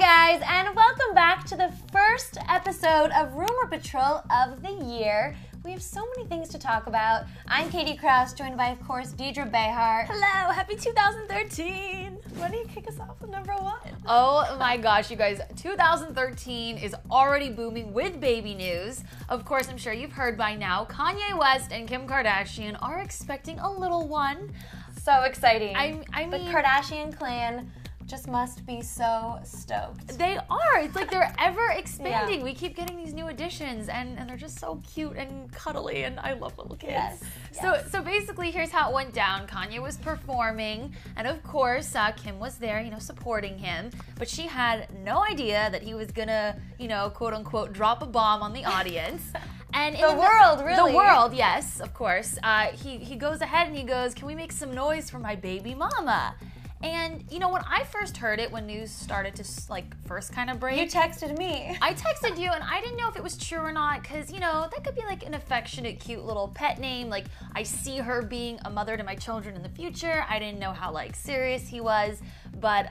guys, and welcome back to the first episode of Rumor Patrol of the year. We have so many things to talk about. I'm Katie Krause, joined by, of course, Deidre Behar. Hello, happy 2013. Why don't you kick us off with number one? Oh my gosh, you guys, 2013 is already booming with baby news. Of course, I'm sure you've heard by now, Kanye West and Kim Kardashian are expecting a little one. So exciting. I mean, the Kardashian clan just must be so stoked. They are. It's like they're ever expanding. Yeah. We keep getting these new additions, and they're just so cute and cuddly, and I love little kids. Yes. So basically, here's how it went down. Kanye was performing, and of course, Kim was there, supporting him. But she had no idea that he was gonna, quote unquote, drop a bomb on the audience. And the world, really. The world, yes, of course. He goes ahead and he goes, "Can we make some noise for my baby mama?" And, when I first heard it, when news started to, first kind of break. You texted me. I texted you, and I didn't know if it was true or not, because, that could be, an affectionate, cute little pet name. I see her being a mother to my children in the future. I didn't know how, serious he was, but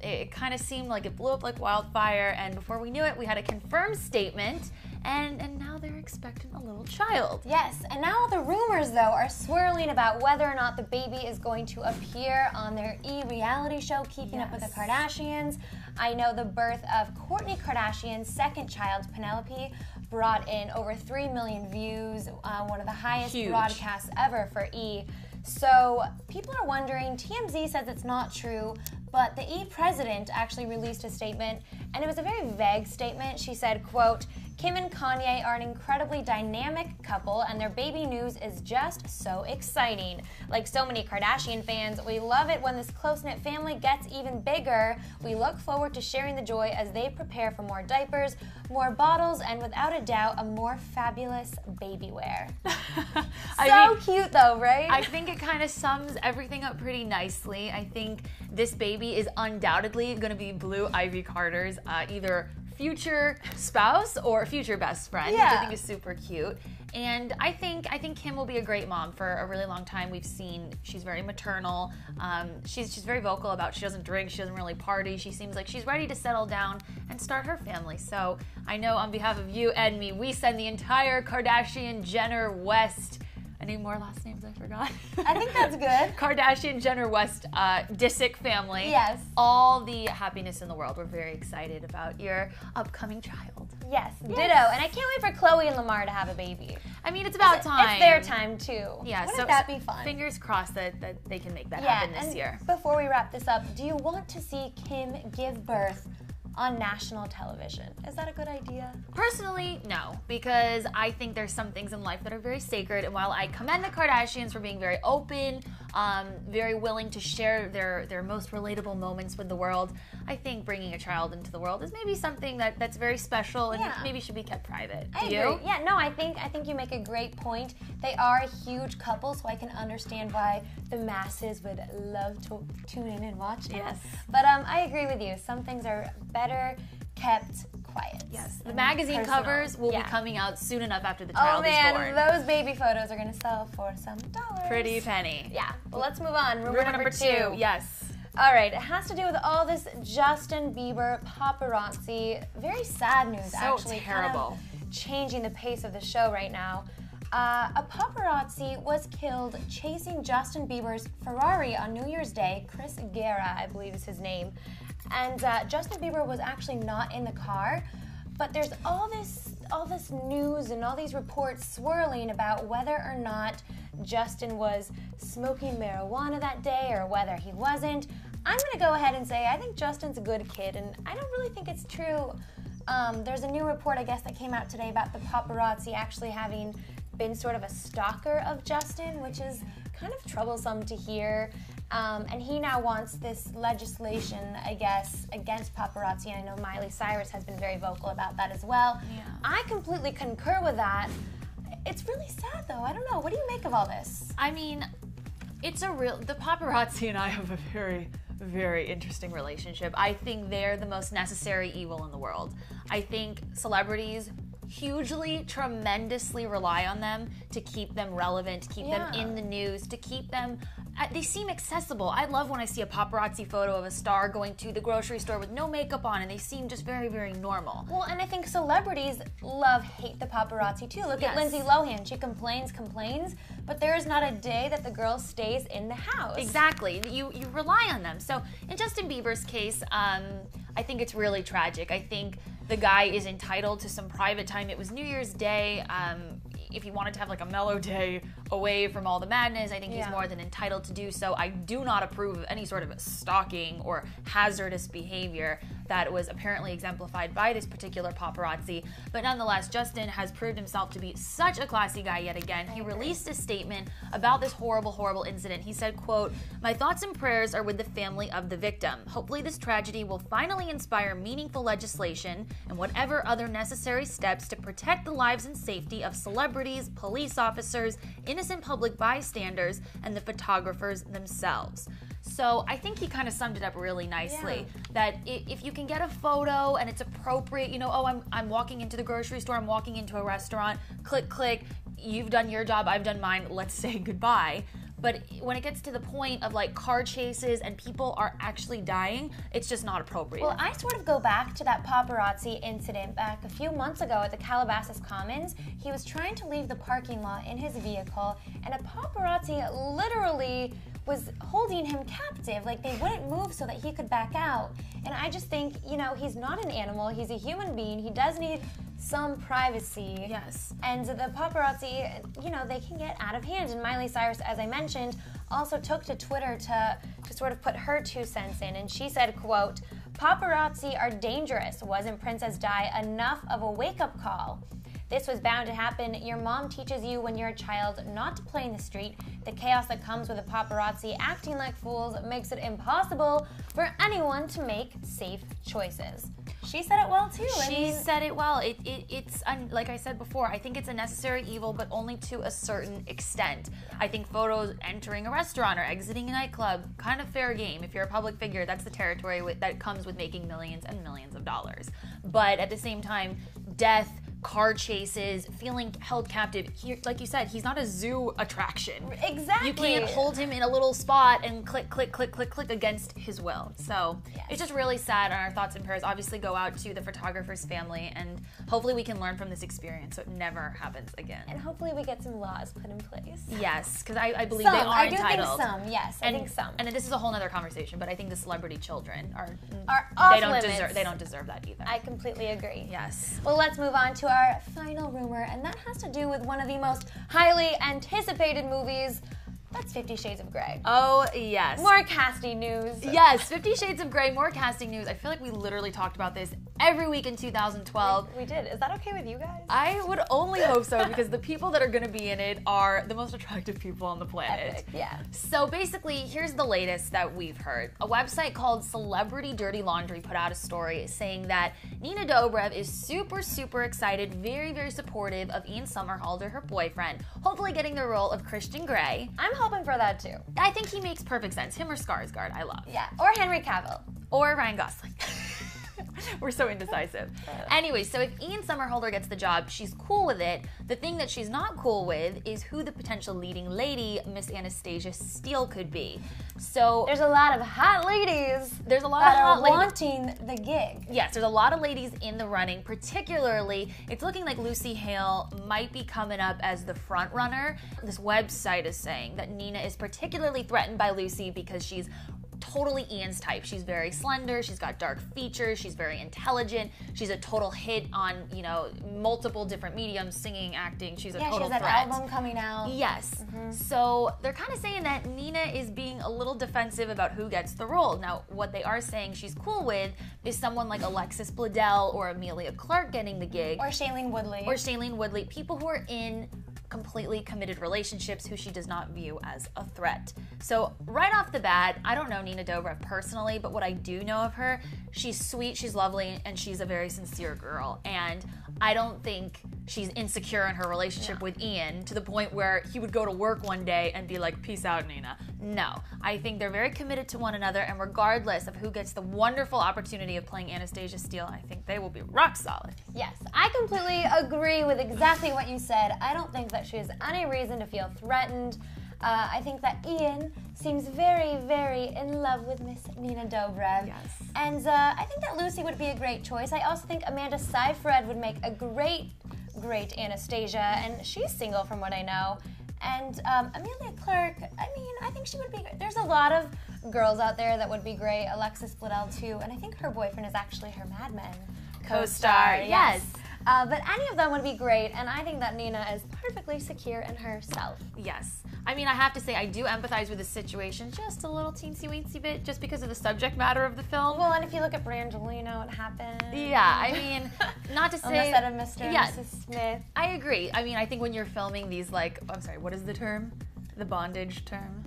it kind of seemed like it blew up like wildfire, and before we knew it, we had a confirmed statement, and now they're expecting a little child. Yes, and now the rumors, though, are swirling about whether or not the baby is going to appear on their reality show, Keeping Up with the Kardashians. I know the birth of Kourtney Kardashian's second child, Penelope, brought in over 3 million views, one of the highest broadcasts ever for E! So people are wondering, TMZ says it's not true, but the E! president actually released a statement, and it was a very vague statement. She said, quote, "Kim and Kanye are an incredibly dynamic couple, and their baby news is just so exciting. Like so many Kardashian fans, we love it when this close-knit family gets even bigger. We look forward to sharing the joy as they prepare for more diapers, more bottles, and without a doubt, a more fabulous baby wear." Cute though, right? I think it kind of sums everything up pretty nicely. I think this baby is undoubtedly going to be Blue Ivy Carter's either future spouse or future best friend, which I think is super cute. And I think Kim will be a great mom for a really long time. We've seen she's very maternal. She's very vocal about she doesn't drink, she doesn't really party. She seems like she's ready to settle down and start her family. So I know on behalf of you and me, we send the entire Kardashian, Jenner, West. Any more last names I forgot? I think that's good. Kardashian, Jenner, West, Disick family. Yes. All the happiness in the world. We're very excited about your upcoming child. Yes, ditto. And I can't wait for Chloe and Lamar to have a baby. I mean, it's about time. It's their time, too. Yeah, Wouldn't that be fun? Fingers crossed that they can make that happen this year. Before we wrap this up, do you want to see Kim give birth on national television? Is that a good idea? Personally, no, because I think there's some things in life that are very sacred, and while I commend the Kardashians for being very open, very willing to share their most relatable moments with the world, I think bringing a child into the world is maybe something that's very special and maybe should be kept private. I agree. Yeah, no, I think you make a great point. They are a huge couple, so I can understand why the masses would love to tune in and watch them. Yes. But I agree with you. Some things are better kept quiet. Yes. The magazine covers will be coming out soon enough after the child is born. Those baby photos are going to sell for some dollars. Pretty penny. Yeah. Well, let's move on. Rumor number 2. Yes. All right, it has to do with all this Justin Bieber paparazzi. Very sad news, actually. So terrible. Kind of changing the pace of the show right now. A paparazzi was killed chasing Justin Bieber's Ferrari on New Year's Day. Chris Guerra, I believe is his name. And Justin Bieber was actually not in the car, but there's all this news and all these reports swirling about whether or not Justin was smoking marijuana that day or whether he wasn't. I'm going to go ahead and say I think Justin's a good kid, and I don't really think it's true. There's a new report, I guess, that came out today about the paparazzi actually having been sort of a stalker of Justin, which is kind of troublesome to hear. And he now wants this legislation, I guess, against paparazzi. And I know Miley Cyrus has been very vocal about that as well. Yeah. I completely concur with that. It's really sad, though. I don't know. What do you make of all this? I mean, the paparazzi and I have a very, very interesting relationship. I think they're the most necessary evil in the world. I think celebrities hugely, tremendously rely on them to keep them relevant, to keep them in the news, to keep them they seem accessible. I love when I see a paparazzi photo of a star going to the grocery store with no makeup on, and they seem just very, very normal. Well, and I think celebrities hate the paparazzi too. Look at Lindsay Lohan. She complains, but there is not a day that the girl stays in the house. Exactly. You rely on them. So in Justin Bieber's case, I think it's really tragic. I think the guy is entitled to some private time. It was New Year's Day. If he wanted to have like a mellow day away from all the madness, I think he's more than entitled to do so. I do not approve of any sort of stalking or hazardous behavior that was apparently exemplified by this particular paparazzi. But nonetheless, Justin has proved himself to be such a classy guy yet again. He released a statement about this horrible, horrible incident. He said, quote, "My thoughts and prayers are with the family of the victim. Hopefully this tragedy will finally inspire meaningful legislation and whatever other necessary steps to protect the lives and safety of celebrities, police officers, innocent public bystanders, and the photographers themselves." So I think he kind of summed it up really nicely, that if you can get a photo and it's appropriate, you know, oh, I'm walking into the grocery store, I'm walking into a restaurant, click, click, you've done your job, I've done mine, let's say goodbye. But when it gets to the point of like car chases and people are actually dying, it's just not appropriate. Well, I sort of go back to that paparazzi incident back a few months ago at the Calabasas Commons. He was trying to leave the parking lot in his vehicle, and a paparazzi literally was holding him captive. Like, they wouldn't move so that he could back out. And I just think, you know, he's not an animal, he's a human being. He does need some privacy. Yes. And the paparazzi, you know, they can get out of hand. And Miley Cyrus, as I mentioned, also took to Twitter to sort of put her 2 cents in. And she said, quote, "Paparazzi are dangerous. Wasn't Princess Di enough of a wake-up call? This was bound to happen. Your mom teaches you when you're a child not to play in the street. The chaos that comes with the paparazzi acting like fools makes it impossible for anyone to make safe choices." She said it well too. She said it well. It's like I said before, I think it's a necessary evil, but only to a certain extent. I think photos entering a restaurant or exiting a nightclub, kind of fair game. If you're a public figure, that's the territory that comes with making millions and millions of dollars. But at the same time, death, car chases, feeling held captive. He, like you said, he's not a zoo attraction. Exactly. You can't hold him in a little spot and click, click, click, click, click against his will. So it's just really sad, and our thoughts and prayers obviously go out to the photographer's family, and hopefully we can learn from this experience so it never happens again. And hopefully we get some laws put in place. Yes, because I believe they are entitled. I do think some, yes. I think some. And this is a whole other conversation, but I think the celebrity children are off limits. They don't deserve that either. I completely agree. Yes. Well, let's move on to our final rumor, and that has to do with one of the most highly anticipated movies. That's 50 Shades of Grey. Oh, yes. More casting news. Yes, 50 Shades of Grey, more casting news. I feel like we literally talked about this every week in 2012. We did. Is that okay with you guys? I would only hope so, because the people that are going to be in it are the most attractive people on the planet. Epic, yeah. So basically, here's the latest that we've heard. A website called Celebrity Dirty Laundry put out a story saying that Nina Dobrev is super, super excited, very, very supportive of Ian Somerhalder, her boyfriend, hopefully getting the role of Christian Grey. I'm hoping for that too. I think he makes perfect sense. Him or Skarsgård, I love. Yeah, or Henry Cavill. Or Ryan Gosling. We're so indecisive. Anyway, so if Ian Somerhalder gets the job, she's cool with it. The thing that she's not cool with is who the potential leading lady, Miss Anastasia Steele, could be. So there's a lot of hot ladies. There's a lot of hot ladies wanting the gig. Yes, there's a lot of ladies in the running. Particularly, it's looking like Lucy Hale might be coming up as the front runner. This website is saying that Nina is particularly threatened by Lucy because she's totally Ian's type. She's very slender, she's got dark features, she's very intelligent, she's a total hit on, you know, multiple different mediums, singing, acting, she's a total threat. Yeah, she has that album coming out. Yes. So they're kind of saying that Nina is being a little defensive about who gets the role. Now, what they are saying she's cool with is someone like Alexis Bledel or Amelia Clark getting the gig. Or Shailene Woodley. Or Shailene Woodley. People who are in completely committed relationships who she does not view as a threat. So right off the bat, I don't know Nina Dobrev personally, but what I do know of her, she's sweet, she's lovely, and she's a very sincere girl. And I don't think she's insecure in her relationship with Ian to the point where he would go to work one day and be like, peace out, Nina. No. I think they're very committed to one another, and regardless of who gets the wonderful opportunity of playing Anastasia Steele, I think they will be rock solid. Yes, I completely agree with exactly what you said. I don't think that she has any reason to feel threatened. I think that Ian seems very, very in love with Miss Nina Dobrev. Yes. And I think that Lucy would be a great choice. I also think Amanda Seyfried would make a great Anastasia, and she's single from what I know. And Amelia Clark, I mean, I think she would be great. There's a lot of girls out there that would be great. Alexis Bledel too, and I think her boyfriend is actually her Mad Men co-star. Yes. But any of them would be great, and I think that Nina is perfectly secure in herself. Yes. I mean, I have to say, I do empathize with the situation just a little teensy-weensy bit, just because of the subject matter of the film. Well, and if you look at Brangelina, what happened? Yeah, I mean, not to say... On the set of Mr. and Yeah, Mrs. Smith. I agree. I mean, I think when you're filming these, like, I'm sorry, what is the term? The bondage term?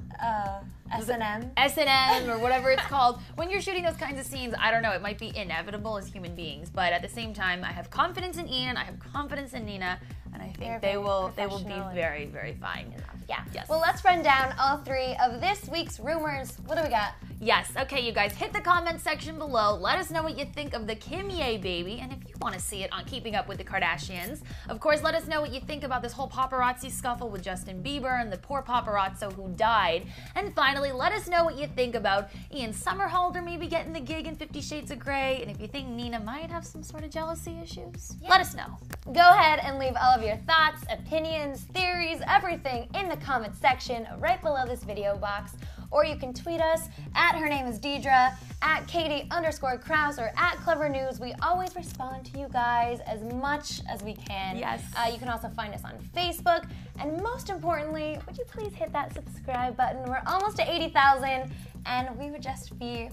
S&M. S&M or whatever it's called. When you're shooting those kinds of scenes, I don't know, it might be inevitable as human beings, but at the same time, I have confidence in Ian, I have confidence in Nina, and I think they will be very, very fine. Yeah. Yes. Well, let's run down all 3 of this week's rumors. What do we got? Yes. Okay, you guys, hit the comment section below. Let us know what you think of the Kimye baby, and if you want to see it on Keeping Up with the Kardashians. Of course, let us know what you think about this whole paparazzi scuffle with Justin Bieber and the poor paparazzo who died. And finally, let us know what you think about Ian Somerhalder maybe getting the gig in 50 Shades of Grey, and if you think Nina might have some sort of jealousy issues. Let us know. Go ahead and leave all of your thoughts, opinions, theories, everything in the comment section right below this video box. Or you can tweet us at Her Name is Deidre, at Katie_Krause, or at Clever News. We always respond to you guys as much as we can. Yes. You can also find us on Facebook. And most importantly, would you please hit that subscribe button? We're almost to 80,000, and we would just be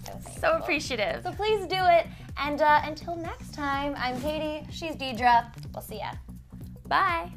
so thankful. So appreciative. So please do it. And until next time, I'm Katie, she's Deidre. We'll see ya. Bye.